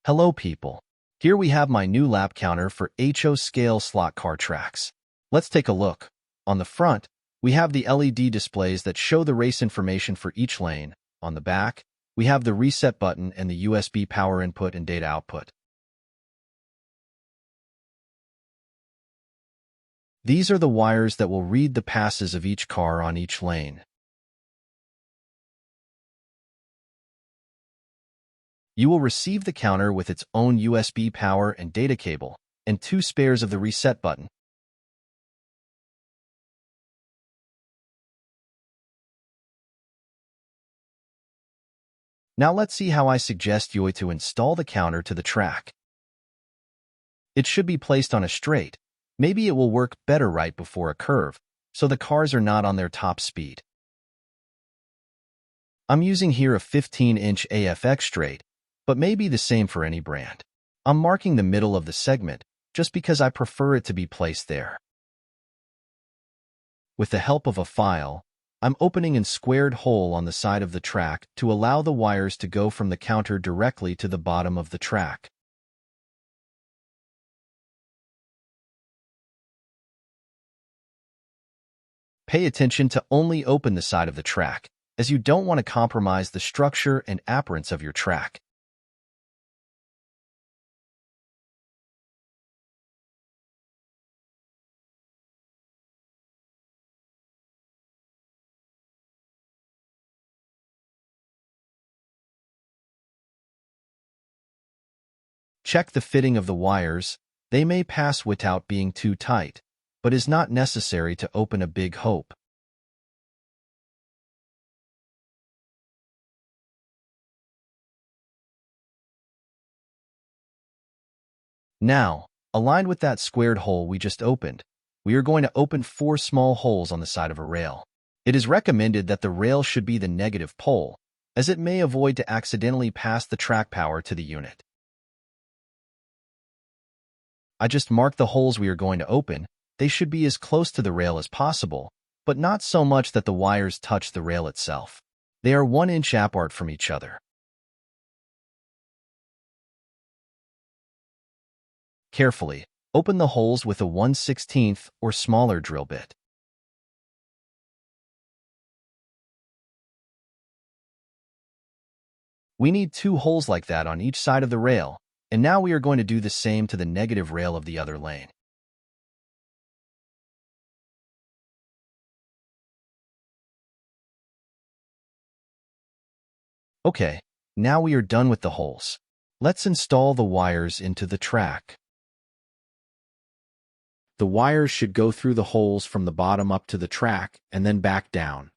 Hello people. Here we have my new lap counter for HOscale slot car tracks. Let's take a look. On the front, we have the LED displays that show the race information for each lane. On the back, we have the reset button and the USB power input and data output. These are the wires that will read the passes of each car on each lane. You will receive the counter with its own USB power and data cable, and 2 spares of the reset button. Now let's see how I suggest you to install the counter to the track. It should be placed on a straight. Maybe it will work better right before a curve, so the cars are not on their top speed. I'm using here a 15-inch AFX straight, but may be the same for any brand. I'm marking the middle of the segment, just because I prefer it to be placed there. With the help of a file, I'm opening a squared hole on the side of the track to allow the wires to go from the counter directly to the bottom of the track. Pay attention to only open the side of the track, as you don't want to compromise the structure and appearance of your track. Check the fitting of the wires. They may pass without being too tight, but is not necessary to open a big hope. Now, aligned with that squared hole we just opened, we are going to open 4 small holes on the side of a rail. It is recommended that the rail should be the negative pole, as it may avoid to accidentally pass the track power to the unit. I just marked the holes we are going to open. They should be as close to the rail as possible, but not so much that the wires touch the rail itself. They are 1 inch apart from each other. Carefully, open the holes with a 1/16 or smaller drill bit. We need 2 holes like that on each side of the rail, and now we are going to do the same to the negative rail of the other lane. Okay, now we are done with the holes. Let's install the wires into the track. The wires should go through the holes from the bottom up to the track and then back down.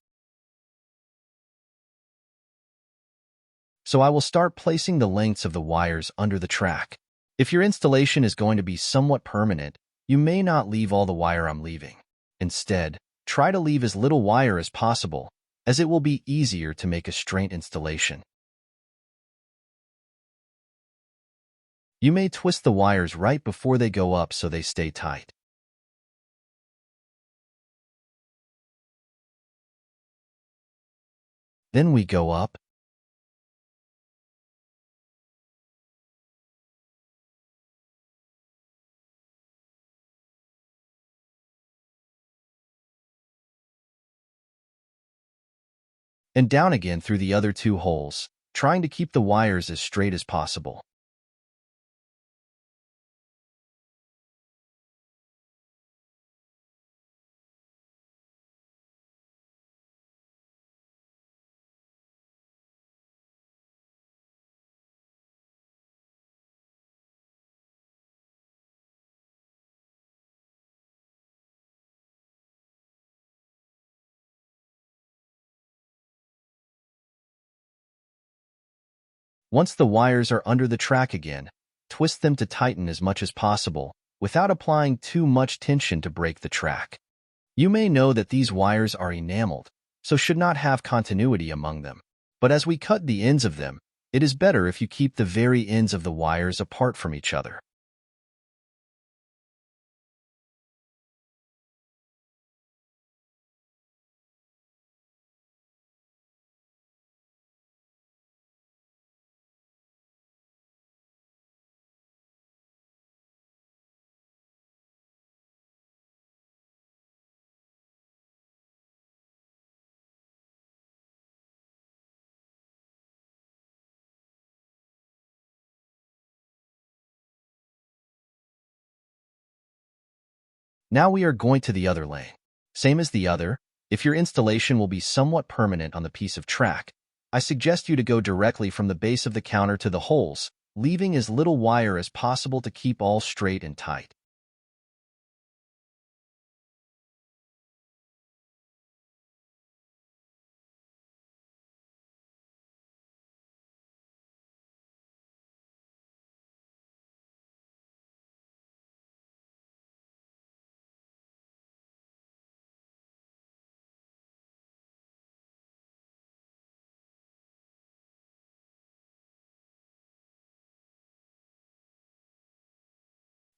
So I will start placing the lengths of the wires under the track. If your installation is going to be somewhat permanent, you may not leave all the wire I'm leaving. Instead, try to leave as little wire as possible, as it will be easier to make a straight installation. You may twist the wires right before they go up so they stay tight. Then we go up, and down again through the other 2 holes, trying to keep the wires as straight as possible. Once the wires are under the track again, twist them to tighten as much as possible, without applying too much tension to break the track. You may know that these wires are enameled, so should not have continuity among them. But as we cut the ends of them, it is better if you keep the very ends of the wires apart from each other. Now we are going to the other lane. Same as the other, if your installation will be somewhat permanent on the piece of track, I suggest you to go directly from the base of the counter to the holes, leaving as little wire as possible to keep all straight and tight.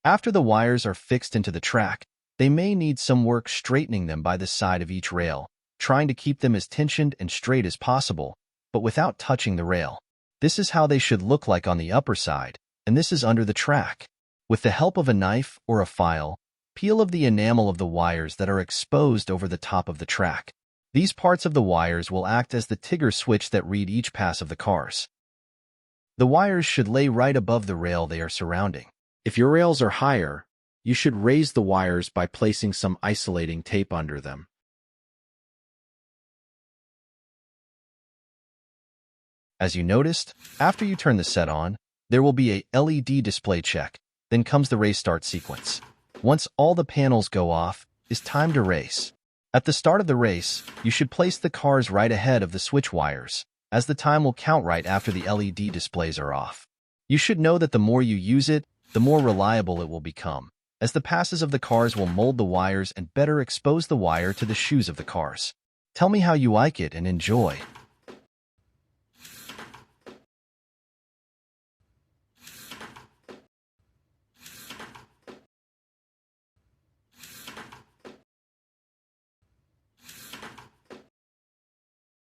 After the wires are fixed into the track, they may need some work straightening them by the side of each rail, trying to keep them as tensioned and straight as possible, but without touching the rail. This is how they should look like on the upper side, and this is under the track. With the help of a knife or a file, peel of the enamel of the wires that are exposed over the top of the track. These parts of the wires will act as the trigger switch that read each pass of the cars. The wires should lay right above the rail they are surrounding. If your rails are higher, you should raise the wires by placing some isolating tape under them. As you noticed, after you turn the set on, there will be a LED display check, then comes the race start sequence. Once all the panels go off, it's time to race. At the start of the race, you should place the cars right ahead of the switch wires, as the time will count right after the LED displays are off. You should know that the more you use it, the more reliable it will become, as the passes of the cars will mold the wires and better expose the wire to the shoes of the cars. Tell me how you like it and enjoy.